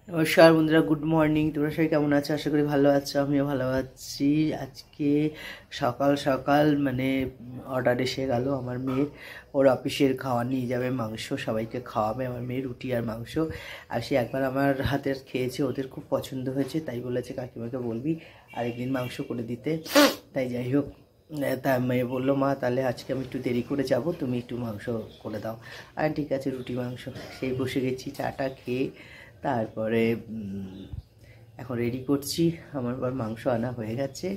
নমস্কার বন্ধুরা, good morning. তোমরা সবাই কেমন আছো? আশা করি ভালো আছো, আমিও ভালো আছি। আজকে সকাল সকাল অর্ডার এসে গেল আমার মেয়ের। ওর অফিসের খাওয়া নিয়ে যাবে, মাংস সবাইকে খাওয়াবে। আমার মেয়ে রুটি আর মাংস। আর সে একবার আমার হাতের খেয়েছে, ওদের খুব পছন্দ হয়েছে, তাই বলেছে কাকিমাকে বলবি আরেকদিন মাংস করে দিতে। তাই যাই হোক, তা মেয়ে বললো, মা তাহলে আজকে আমি একটু দেরি করে যাব, তুমি একটু মাংস করে দাও। আর ঠিক আছে, রুটি মাংস সেই বসে গেছি চাটা খেয়ে। তারপরে এখন রেডি করছি। আমার আবার মাংস আনা হয়ে গেছে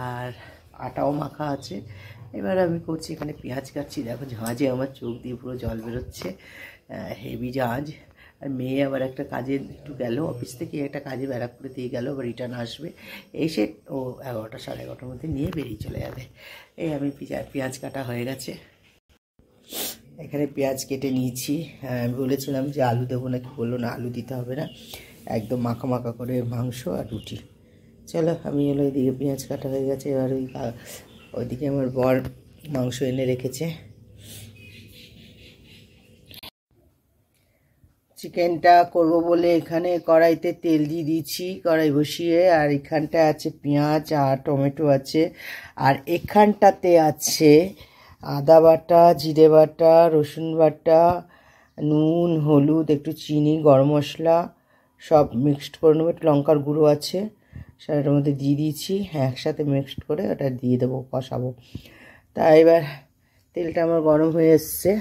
আর আটাও মাখা আছে। এবার আমি করছি, এখানে পেঁয়াজ কাটছি। দেখো ঝাঁঝে আমার চোখ দিয়ে পুরো জল বেরোচ্ছে, হেভি ঝাঁঝ। আর মেয়ে আবার একটা কাজে একটু গেল, অফিস থেকে একটা কাজে ব্যারাকপুরে দিয়ে গেল, আবার রিটার্ন আসবে। এসে ও 11টা সাড়ে 11টার মধ্যে নিয়ে বেরিয়ে চলে যাবে। এই আমি পেঁয়াজ কাটা হয়ে গেছে, এখানে পেঁয়াজ কেটে নিয়েছি। আমি বলেছিলাম যে আলু দেবো নাকি, বললো না আলু দিতে হবে না, একদম মাখা মাখা করে মাংস আর রুটি। চলো, আমি হলো ওইদিকে পেঁয়াজ কাটা হয়ে গেছে। এবার ওইদিকে আমার বর মাংস এনে রেখেছে। চিকেনটা করব বলে এখানে কড়াইতে তেল দিয়ে দিয়েছি, কড়াই বসিয়ে। আর এখানটা আছে পেঁয়াজ আর টমেটো আছে। আর এখানটাতে আছে আদা বাটা, জিরে বাটা, রসুন বাটা, নুন, হলুদ, একটু চিনি, গরম মশলা সব মিক্সড করে নেবো। একটু লঙ্কার গুঁড়ো আছে, সেটার মধ্যে দিয়ে দিয়েছি। একসাথে মিক্সড করে ওটা দিয়ে দেবো, কষাবো। তা এবার তেলটা আমার গরম হয়ে এসছে,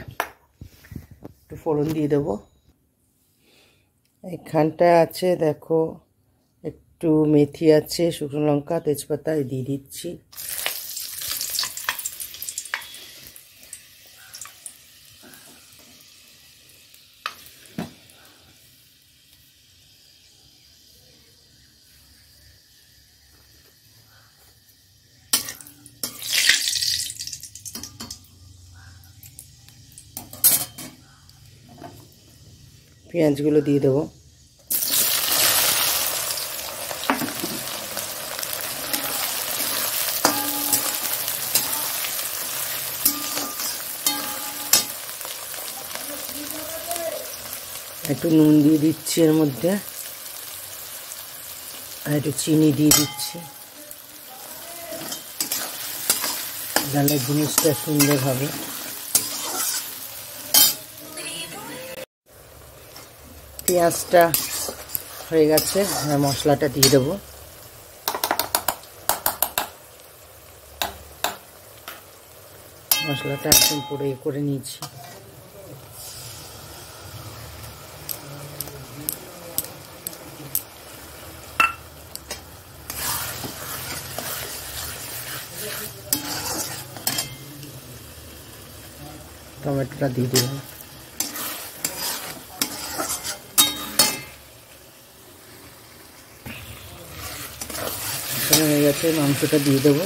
একটু ফোড়ন দিয়ে দেবো। এখানটায় আছে দেখো, একটু মেথি আছে, শুকনো লঙ্কা, তেজপাতা দিয়ে দিচ্ছি। পেঁয়াজগুলো দিয়ে দেবো। একটু নুন দিয়ে দিচ্ছি এর মধ্যে, আর একটু চিনি দিয়ে দিচ্ছি, তাহলে জিনিসটা সুন্দর হবে। পেঁয়াজটা হয়ে গেছে, মশলাটা দিয়ে দেবো। মশলাটা একদম পুরো করে নিয়েছি। টমেটোটা দিয়ে দিলাম। হয়ে গেছে, মাংসটা দিয়ে দেবো।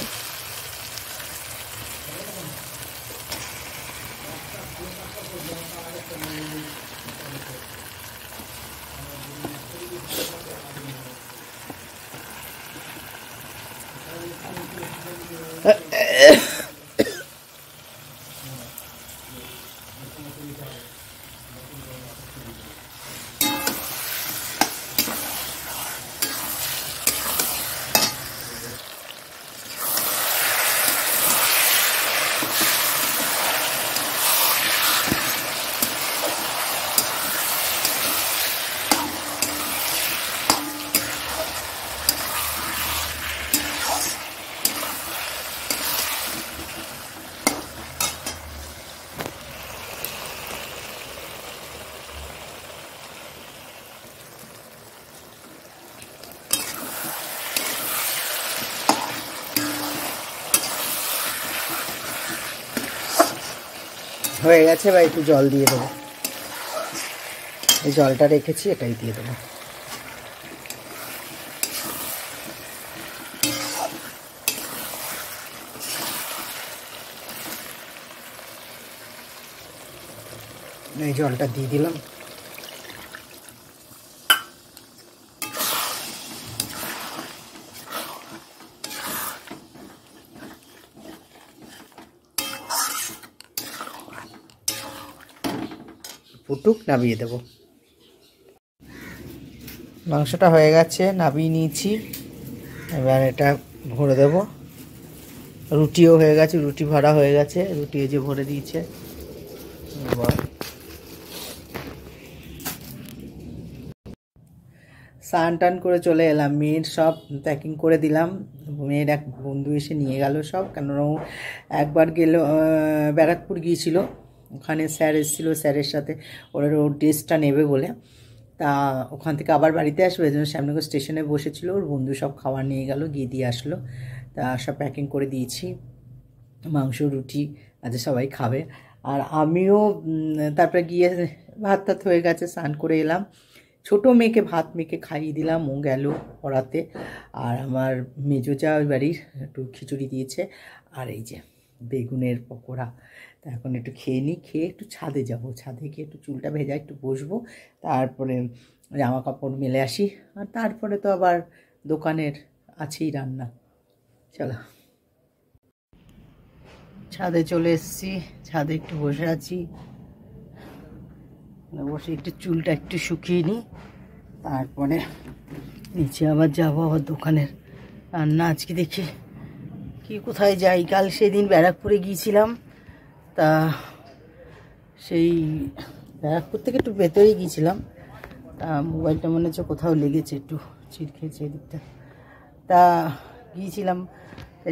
হয়ে গেছে, বা একটু জল দিয়ে দেবো। এই জলটা রেখেছি, এটাই দিয়ে দেবো। এই জলটা দিয়ে দিলাম। ফুটুক, নামিয়ে দেবো। মাংসটা হয়ে গেছে, নামিয়ে নিয়েছি। এবার এটা ভরে দেব। রুটিও হয়ে গেছে, রুটি ভরা হয়ে গেছে, রুটি এই যে ভরে দিয়েছে। এবার স্নান টান করে চলে এলাম, মেয়ের সব প্যাকিং করে দিলাম। মেয়ের এক বন্ধু এসে নিয়ে গেল সব, কেন একবার গেল ব্যারাকপুর গিয়েছিল, ওখানে স্যার এসেছিলো, স্যারের সাথে ওর ড্রেসটা নেবে বলে, তা ওখান থেকে আবার বাড়িতে আসবে, এই জন্য শ্যামনগর স্টেশনে বসেছিল, ওর বন্ধু সব খাবার নিয়ে গেল, গিয়ে দিয়ে আসলো। তা সব প্যাকিং করে দিয়েছি, মাংস রুটি আজ সবাই খাবে। আর আমিও তারপরে গিয়ে ভাত টাত হয়ে গেছে, স্নান করে এলাম, ছোটো মেয়েকে ভাত মেখে খাইয়ে দিলাম, ও গেল পড়াতে। আর আমার মেজো যা ওই বাড়ির একটু খিচুড়ি দিয়েছে, আর এই যে বেগুনের পকোড়া। তা এখন একটু খেয়ে নিই, খেয়ে একটু ছাদে যাব, ছাদে গিয়ে একটু চুলটা ভেজা একটু বসবো, তারপরে জামা কাপড় মেলে আসি, আর তারপরে তো আবার দোকানের আছেই রান্না। চলো, ছাদে চলে এসেছি, ছাদে একটু বসে আছি, বসে একটু চুলটা একটু শুকিয়ে নিই, তারপরে নিচে আবার যাবো, আবার দোকানের রান্না আজকে দেখি কি কোথায় যাই। কাল সেদিন ব্যারাকপুরে গিয়েছিলাম, তা সেই ব্যারাকপুর থেকে একটু ভেতরে গিয়েছিলাম, তা মোবাইলটা মনে হচ্ছে কোথাও লেগেছে, একটু ছিট খেয়েছে এদিকটা, তা গিয়েছিলাম,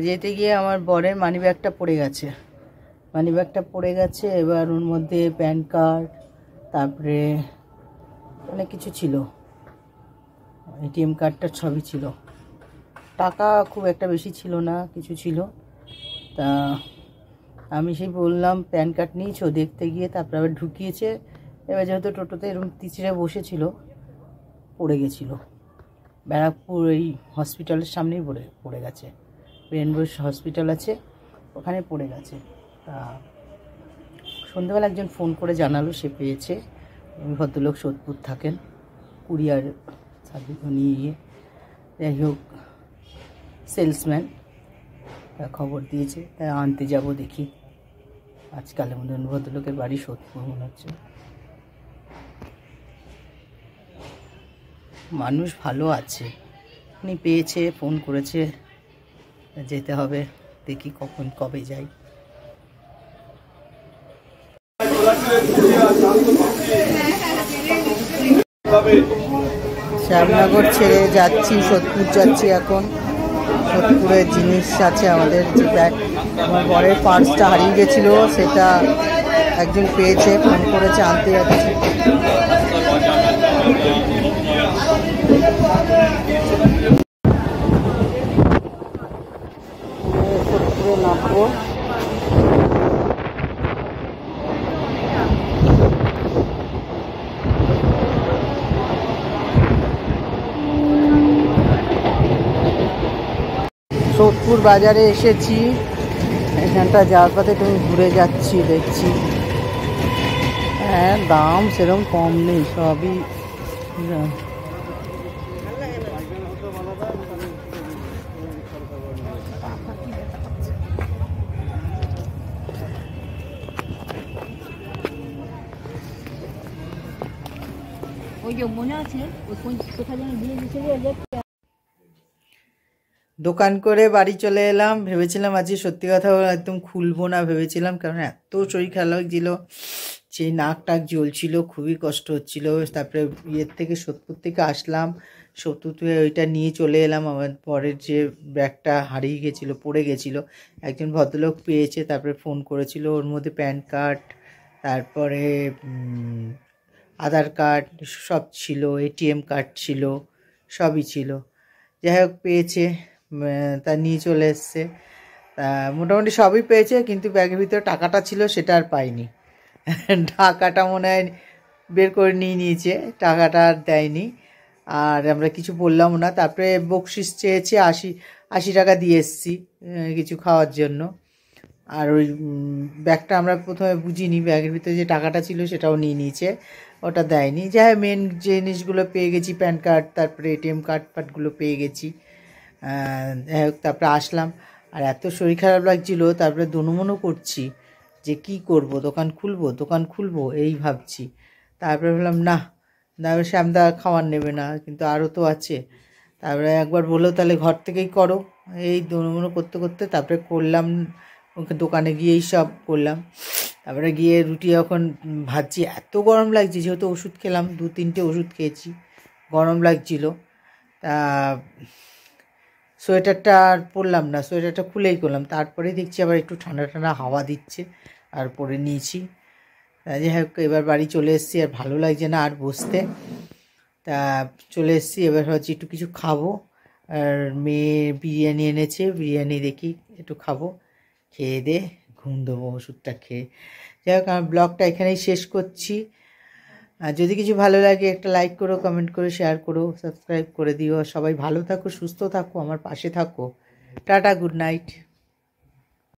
যেতে গিয়ে আমার বরের মানিব্যাগটা পড়ে গেছে, মানিব্যাগটা পড়ে গেছে। এবার ওর মধ্যে প্যান কার্ড, তারপরে অনেক কিছু ছিল, এটিএম কার্ডটার সবই ছিল, টাকা খুব একটা বেশি ছিল না, কিছু ছিল। তা আমি সেই বললাম প্যান কার্ড নিয়েছো, দেখতে গিয়ে তারপরে আবার ঢুকিয়েছে। এবার যেহেতু টোটোতে এরকম তিচিরে বসেছিল, পড়ে গেছিলো, ব্যারাকপুর এই হসপিটালের সামনেই পড়ে গেছে, রেনবো হসপিটাল আছে ওখানে পড়ে গেছে। তা সন্ধ্যেবেলা একজন ফোন করে জানালো সে পেয়েছে, ভদ্রলোক সোদপুর থাকেন, কুরিয়ার সার্ভিস নিয়ে গিয়ে, যাই হোক সেলসম্যান খবর দিয়েছে, তাই আনতে যাব, দেখি আজকালের মধ্যে। ভদ্রলোকের বাড়ি সোদপুর মনে হচ্ছে। মানুষ ভালো আছে, উনি পেয়েছে, ফোন করেছে, যেতে হবে, দেখি কখন কবে যাই। শ্যামনগর ছেড়ে যাচ্ছি, সোদপুর যাচ্ছি এখন। সোদপুরের জিনিস আছে আমাদের, যে ব্যাগ আমার বরের পার্সটা হারিয়ে গেছিলো, সেটা একজন পেয়েছে, ফোন করেছে, আনতে যাচ্ছি। সোদপুরে নামবো, সোদপুর বাজারে এসেছি, এখানটা যাওয়ার পথে তুমি ঘুরে যাচ্ছি, দেখছি হ্যাঁ দাম সেরকম কম নেই, সবই ওই যে মনে আছে কোথায় যেন দিয়ে দিয়েছিল। দোকান করে বাড়ি চলে এলাম, ভেবেছিলাম আজকে সত্যি কথা একদম খুলবো না ভেবেছিলাম, কারণ এত শরীর খারাপ লাগছিল, সেই নাক টাক জ্বলছিল, খুবই কষ্ট হচ্ছিল। তারপরে ইয়ের থেকে সোদপুর থেকে আসলাম, সোদপুর থেকে ওইটা নিয়ে চলে এলাম, আমার পরের যে ব্যাগটা হারিয়ে গেছিলো, পড়ে গেছিলো, একজন ভদ্রলোক পেয়েছে, তারপরে ফোন করেছিল, ওর মধ্যে প্যান কার্ড, তারপরে আধার কার্ড সব ছিল, এটিএম কার্ড ছিল, সবই ছিল, যাই হোক পেয়েছে, তা নিয়ে চলে এসছে। তা মোটামুটি সবই পেয়েছে, কিন্তু ব্যাগের ভিতরে টাকাটা ছিল সেটা আর পাইনি, টাকাটা মনে হয় বের করে নিয়ে নিয়েছে, টাকাটা আর দেয়নি। আর আমরা কিছু বললাম না, তারপরে বকশিস চেয়েছে, 80 টাকা দিয়ে এসছি কিছু খাওয়ার জন্য। আর ওই ব্যাগটা আমরা প্রথমে বুঝিনি, ব্যাগের ভিতরে যে টাকাটা ছিল সেটাও নিয়ে নিয়েছে, ওটা দেয়নি। যাই হোক মেন জিনিসগুলো পেয়ে গেছি, প্যান কার্ড, তারপরে এটিএম কার্ড ফার্ডগুলো পেয়ে গেছি। যাই হোক তারপরে আসলাম, আর এত শরীর খারাপ লাগছিলো, তারপরে দনুমনও করছি যে কি করব, দোকান খুলবো এই ভাবছি। তারপরে বললাম না, তারপরে শ্যামদা খাওয়ার নেবে না, কিন্তু আরও তো আছে। তারপরে একবার বললো তাহলে ঘর থেকেই করো, এই দোনো করতে করতে তারপরে করলাম, ওকে দোকানে গিয়েই সব করলাম। তারপরে গিয়ে রুটি যখন ভাজছি, এত গরম লাগছে, যেহেতু ওষুধ খেলাম, 2-3টে ওষুধ খেয়েছি, গরম লাগছিল। তা সোয়েটারটা আর পরলাম না, সোয়েটারটা খুলেই করলাম। তারপরে দেখছি আবার একটু ঠান্ডা ঠান্ডা হাওয়া দিচ্ছে, আর পরে নিয়েছি। যাই হোক, এবার বাড়ি চলে এসেছি, আর ভালো লাগছে না আর বসতে। তা চলে এসেছি, এবার ভাবছি একটু কিছু খাবো। আর মেয়ে বিরিয়ানি এনেছে, বিরিয়ানি দেখি একটু খাবো, খেয়ে দে ঘুম দেবো ওষুধটা খেয়ে। যাই হোক, আমার ব্লগটা এখানেই শেষ করছি। আর যদি কিছু ভালো লাগে একটা লাইক করো, কমেন্ট করো, শেয়ার করো, সাবস্ক্রাইব করে দিও। সবাই ভালো থাকো, সুস্থ থাকো, আমার পাশে থাকো। Tata, good night.